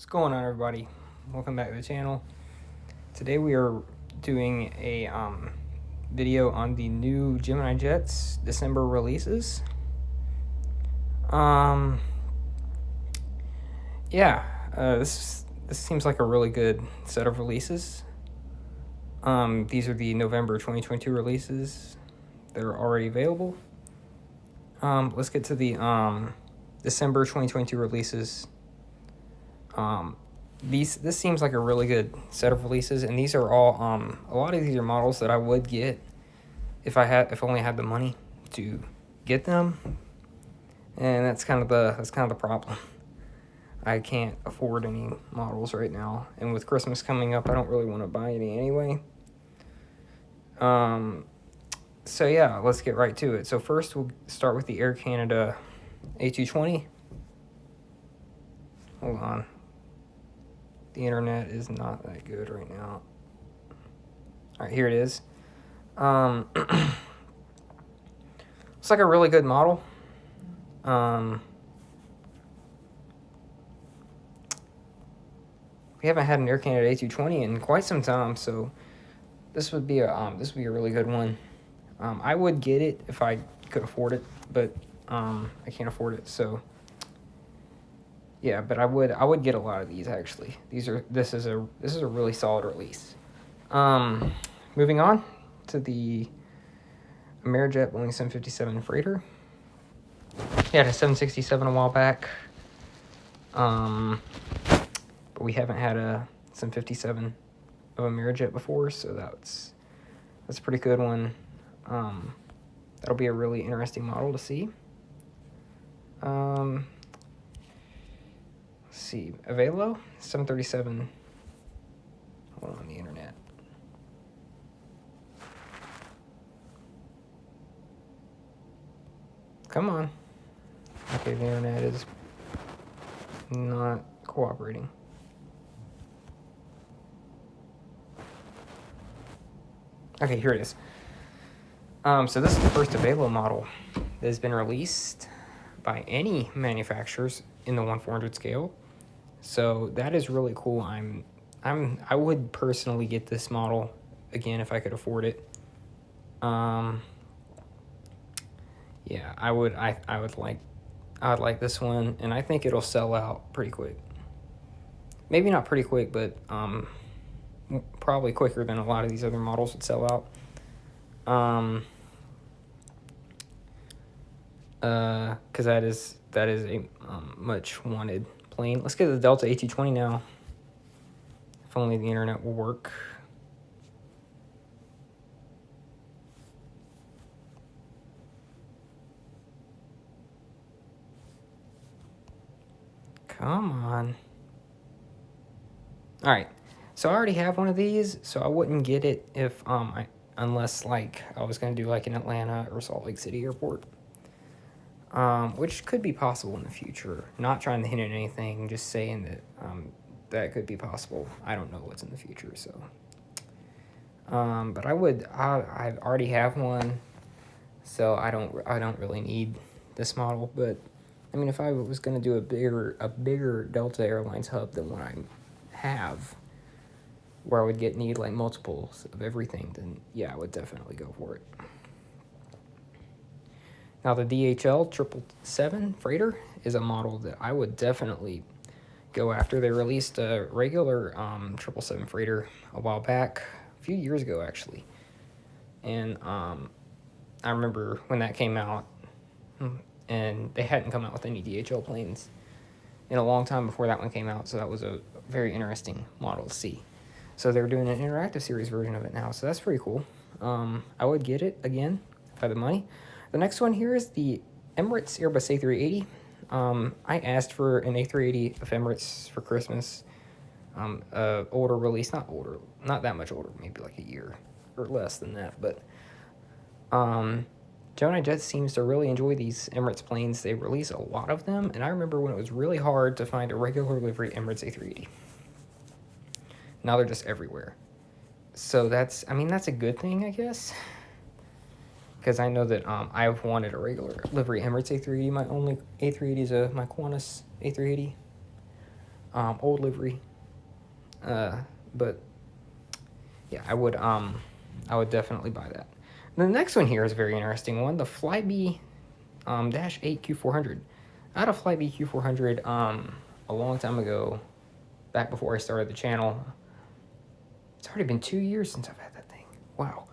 What's going on, everybody? Welcome back to the channel. Today we are doing a video on the new Gemini Jets December releases. This seems like a really good set of releases. These are the November 2022 releases. They're already available. Let's get to the December 2022 releases. This seems like a really good set of releases, and these are all a lot of these are models that I would get if I only had the money to get them, and that's kind of the problem. I can't afford any models right now, and with Christmas coming up, I don't really want to buy any anyway. So yeah, let's get right to it. So first we'll start with the Air Canada A220. Hold on. The internet is not that good right now. All right, here it is. It's like a really good model. We haven't had an Air Canada A220 in quite some time, so this would be a really good one. I would get it if I could afford it, but I can't afford it, so yeah. But I would get a lot of these actually. This is a really solid release. Moving on to the Amerijet Boeing 757 freighter. We had a 767 a while back. But we haven't had a 757 of Amerijet before, so that's a pretty good one. That'll be a really interesting model to see. Let's see, Avelo 737. Hold on, the internet. Come on. Okay, the internet is not cooperating. Okay, here it is. So this is the first Avelo model that has been released by any manufacturers in the 1/400 scale. So that is really cool. I would personally get this model again if I could afford it. Yeah, I would like this one, and I think it'll sell out pretty quick. Maybe not pretty quick, but probably quicker than a lot of these other models would sell out. Because that is a much wanted plane. Let's get to the Delta A220 now. If only the internet will work. Come on. All right. So I already have one of these, so I wouldn't get it if unless like I was gonna do like an Atlanta or Salt Lake City airport. Which could be possible in the future. Not trying to hint at anything, just saying that that could be possible. I don't know what's in the future, so. But I already have one, so I don't really need this model. But I mean, if I was gonna do a bigger Delta Airlines hub than what I have, where I would need like multiples of everything, then yeah, I would definitely go for it. Now, the DHL 777 freighter is a model that I would definitely go after. They released a regular 777 freighter a while back, a few years ago, actually. And I remember when that came out, and they hadn't come out with any DHL planes in a long time before that one came out, so that was a very interesting model to see. So they're doing an interactive series version of it now, so that's pretty cool. I would get it again if I had the money. The next one here is the Emirates Airbus A380. I asked for an A380 of Emirates for Christmas. Older release, not that much older, maybe like a year or less than that. But Gemini Jets seems to really enjoy these Emirates planes. They release a lot of them, and I remember when it was really hard to find a regular livery Emirates A380. Now they're just everywhere. So that's a good thing, I guess. Because I know that I've wanted a regular livery Emirates A380. My only A380 is my Qantas A380. old livery. But yeah, I would definitely buy that. The next one here is a very interesting one, the Flybe dash 8 Q400. I had a Flybe Q400 a long time ago, back before I started the channel. It's already been 2 years since I've had that thing. Wow.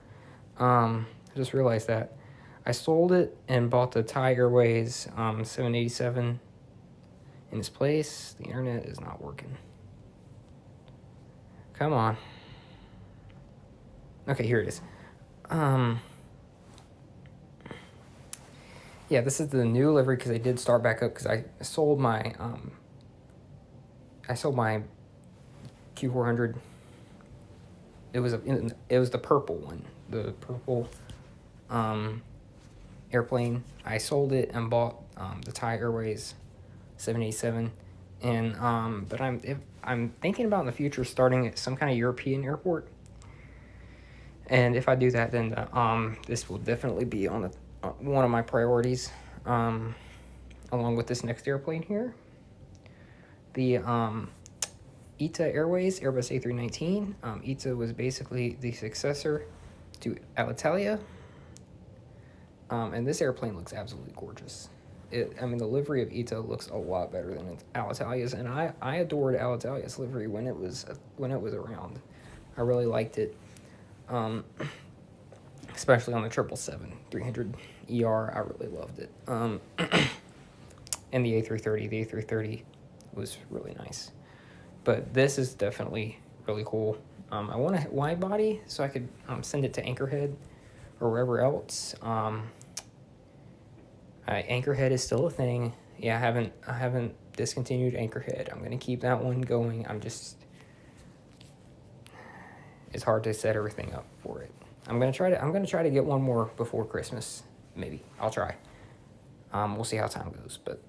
I just realized that. I sold it and bought the Thai Airways 787 in its place. The internet is not working. Come on. Okay, here it is. Yeah, this is the new livery because I did start back up because I sold my Q400. It was the purple one, the purple airplane. I sold it and bought the Thai Airways 787, and but I'm thinking about in the future starting at some kind of European airport. And if I do that, then this will definitely be on the one of my priorities, along with this next airplane here. The ITA Airways Airbus A319. ITA was basically the successor to Alitalia. And this airplane looks absolutely gorgeous. The livery of ITA looks a lot better than Alitalia's, and I adored Alitalia's livery when it was around. I really liked it, especially on the 777-300 ER. I really loved it. And the A330. The A330 was really nice, but this is definitely really cool. I want a wide body so I could send it to Anchorhead or wherever else. Anchorhead is still a thing. Yeah, I haven't discontinued Anchorhead. I'm gonna keep that one going. It's hard to set everything up for it. I'm gonna try to get one more before Christmas. Maybe I'll try. We'll see how time goes, but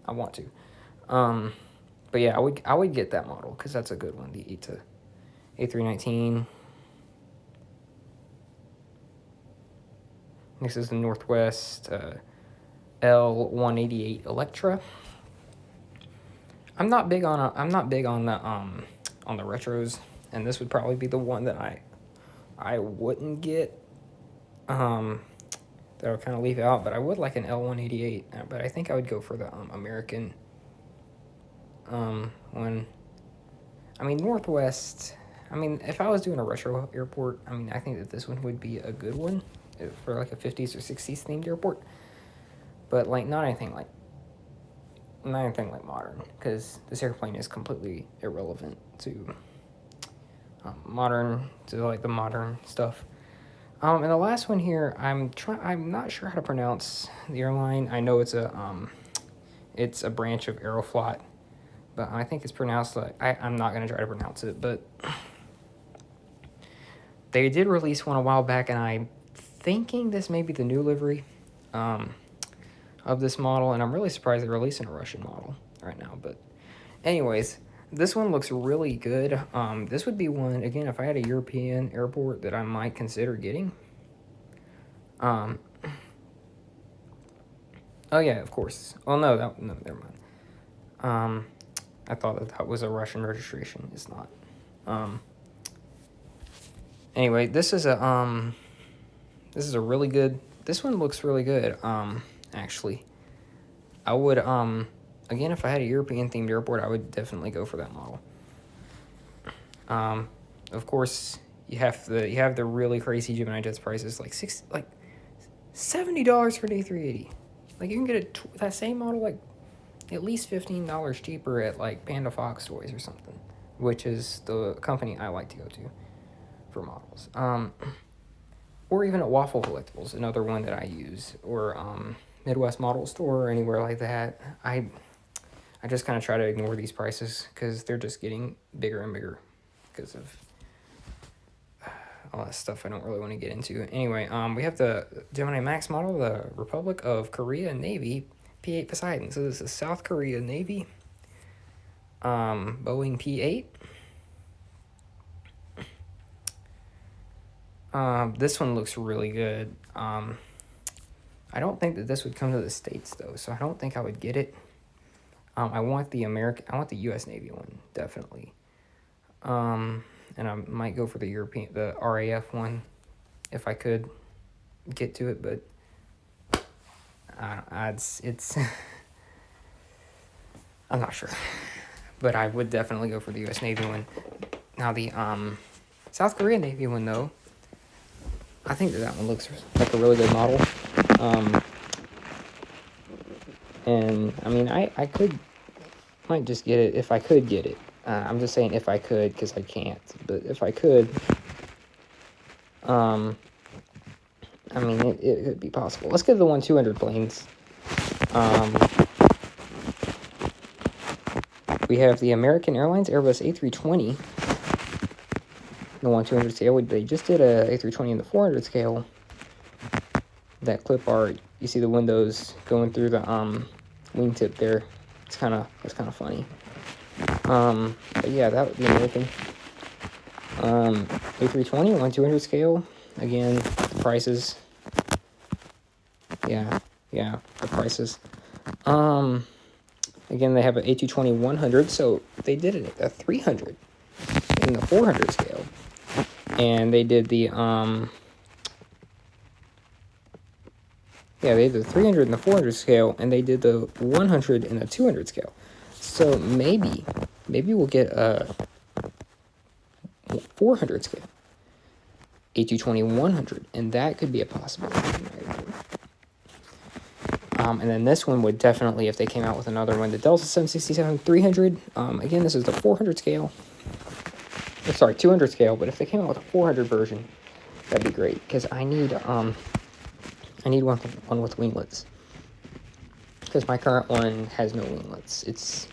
I want to. But yeah, I would get that model because that's a good one. The ITA A319. This is the Northwest L188 Electra. I'm not big on the retros, and this would probably be the one that I wouldn't get. That I would kind of leave out, but I would like an L188. But I think I would go for the American one. Northwest. If I was doing a retro airport, I think that this one would be a good one for like a 50s or 60s themed airport. But not anything like modern, because this airplane is completely irrelevant to the modern stuff. And the last one here, I'm not sure how to pronounce the airline. I know it's a branch of Aeroflot, but I think it's pronounced I'm not gonna try to pronounce it, but they did release one a while back, and I'm thinking this may be the new livery of this model, and I'm really surprised they're releasing a Russian model right now. But anyways, this one looks really good. This would be one, again, if I had a European airport that I might consider getting. Oh yeah, of course. Oh no, never mind. I thought that was a Russian registration. It's not. Anyway, this is a really good. This one looks really good. Actually, I would again, if I had a European themed airport, I would definitely go for that model. Of course, you have the really crazy Gemini Jets prices, like $70 for an A380. Like you can get that same model at least $15 cheaper at Panda Fox Toys or something, which is the company I like to go to for models. Or even at Waffle Collectibles, another one that I use, or Midwest Model Store or anywhere like that. I just kind of try to ignore these prices because they're just getting bigger and bigger because of all that stuff I don't really want to get into. Anyway, we have the Gemini Max model, the Republic of Korea Navy P-8 Poseidon. So this is South Korea Navy Boeing P-8. This one looks really good. I don't think that this would come to the States, though, so I don't think I would get it. I want the U.S. Navy one, definitely. And I might go for the RAF one if I could get to it, but it's I'm not sure. But I would definitely go for the U.S. Navy one. Now the South Korea Navy one though, I think that one looks like a really good model. And I mean, I might just get it if I could get it. I'm just saying if I could, because I can't. But if I could, I mean, it could be possible. Let's get the 1-200 planes. We have the American Airlines Airbus A320, the 1-200 scale. They just did a A320 in the 400 scale. That clip art, you see the windows going through the wingtip there. It's kind of funny. But yeah, that would be American. A320, 1-200 scale. Again, the prices. Yeah, the prices. Again, they have an A220 100, so they did it at 300 in the 400 scale. And they did the, they did the 300 in the 400 scale, and they did the 100 in the 200 scale. So maybe we'll get a 400 scale, A220 100, and that could be a possibility. And then this one would definitely, if they came out with another one, the Delta 767 300. Again, this is the 400 scale. Sorry, 200 scale. But if they came out with a 400 version, that'd be great, because I need one with winglets. Because my current one has no winglets. It's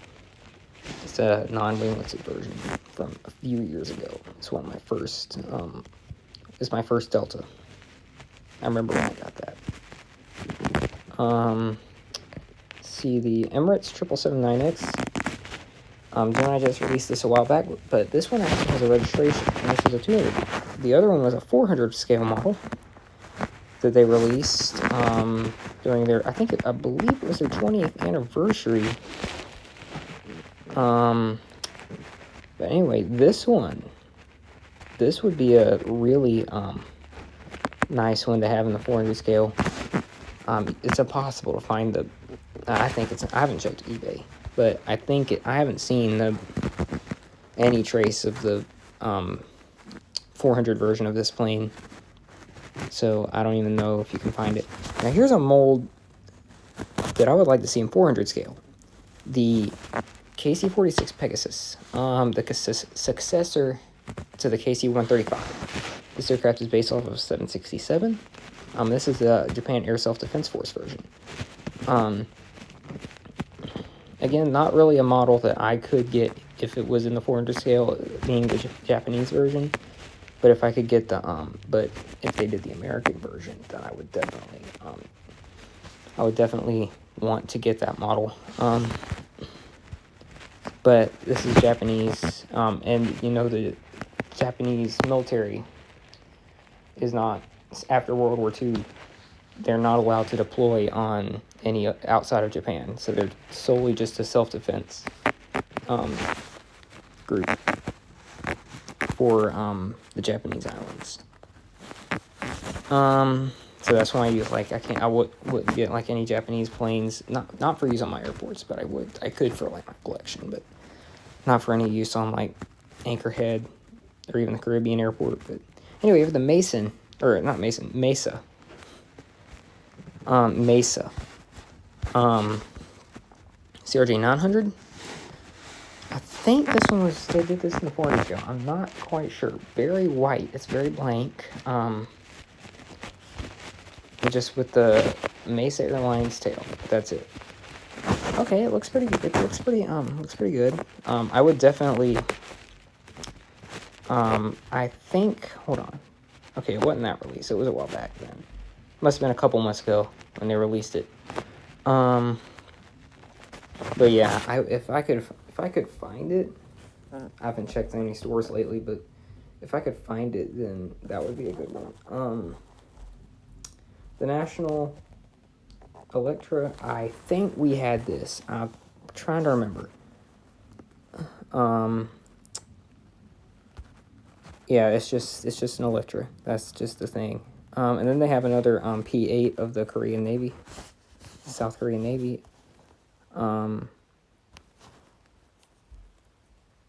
a non-wingleted version from a few years ago. It's one of my first. It's my first Delta. I remember when I got that. See the Emirates 777-9X. Gemini Jets released this a while back, but this one actually has a registration, and this is a 200. The other one was a 400 scale model that they released during their, I believe it was their 20th anniversary. But anyway, this would be a really nice one to have in the 400 scale. It's impossible to find I haven't checked eBay, but I haven't seen any trace of the 400 version of this plane, so I don't even know if you can find it. Now here's a mold that I would like to see in 400 scale. The KC-46 Pegasus, the successor to the KC-135. This aircraft is based off of 767. This is the Japan Air Self-Defense Force version. Again, not really a model that I could get if it was in the 400 scale, being the Japanese version. But if I could get but if they did the American version, then I would definitely want to get that model. But this is Japanese, and the Japanese military is not, after World War II, they're not allowed to deploy on any outside of Japan, so they're solely just a self-defense group for the Japanese islands. So that's why I wouldn't get any Japanese planes, not for use on my airports, but I could for my collection, but not for any use on Anchorhead or even the Caribbean airport. But anyway, we have the Mesa. CRJ 900. I think this one they did this in the 400 scale. I'm not quite sure. Very white. It's very blank. Just with the Mesa Airlines tail. That's it. Okay, it looks pretty good. It looks pretty good. I would definitely, I think, hold on. Okay, it wasn't that release. It was a while back then. Must have been a couple months ago when they released it. But yeah, if I could find it, I haven't checked any stores lately, but if I could find it, then that would be a good one. The National Electra, I think we had this. I'm trying to remember. Yeah, it's just an Electra. That's just the thing. And then they have another P8 of the Korean Navy, South Korean Navy.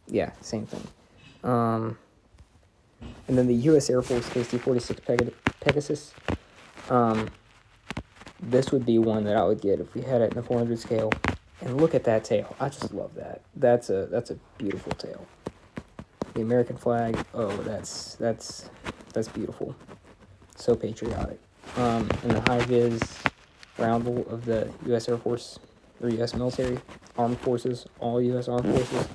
Yeah, same thing. And then the U.S. Air Force KC-46 Pegasus. This would be one that I would get if we had it in the 400 scale. And look at that tail. I just love that. That's a beautiful tail. The American flag. Oh, that's beautiful. So patriotic. And the high vis roundel of the U.S. Air Force or U.S. military armed forces, all U.S. armed forces.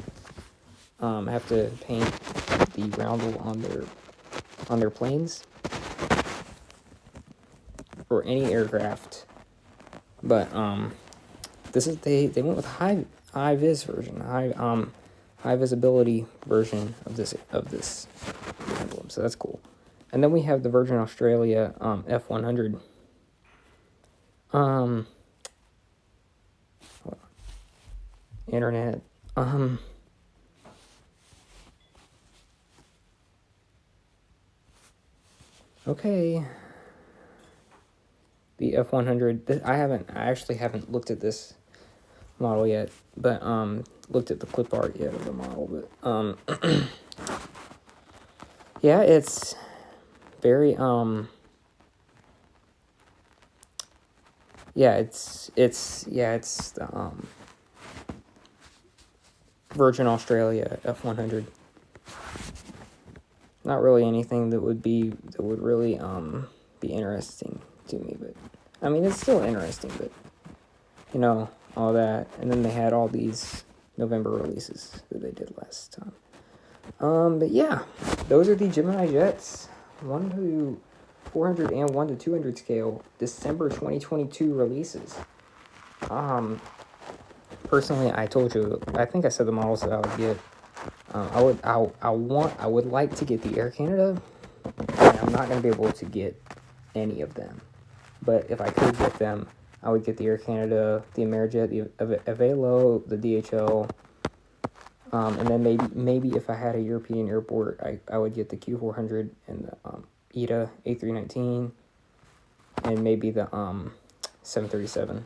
Have to paint the roundel on their planes or any aircraft. But this is they went with high vis version, high visibility version of this emblem. So that's cool. And then we have the Virgin Australia F100. Internet. Okay. The F100. I actually haven't looked at this model yet, but looked at the clip art yet of the model, but yeah, it's very it's the Virgin Australia F100. Not really anything that would really be interesting to me, but I mean it's still interesting, but you know, all that. And then they had all these November releases that they did last time. But yeah, those are the Gemini Jets 1 to 400 and 1 to 200 scale December 2022 releases. Personally, I told you, I think I said the models that I would get. I would like to get the Air Canada, and I'm not going to be able to get any of them. But if I could get them, I would get the Air Canada, the Amerijet, the Avelo, the DHL, and then maybe if I had a European airport, I would get the Q400 and the ETA A319, and maybe the 737.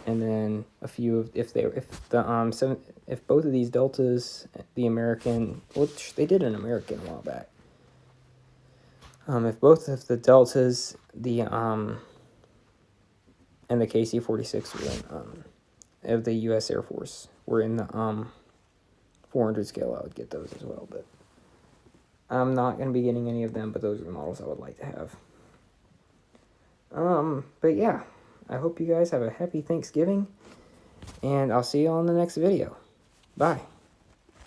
And then a few of if both of these Deltas, the American, which they did an American a while back. If both of the Deltas, the and the KC-46 were in of the U.S. Air Force were in the 400 scale, I would get those as well. But I'm not going to be getting any of them, but those are the models I would like to have. But yeah, I hope you guys have a happy Thanksgiving, and I'll see you on the next video. Bye.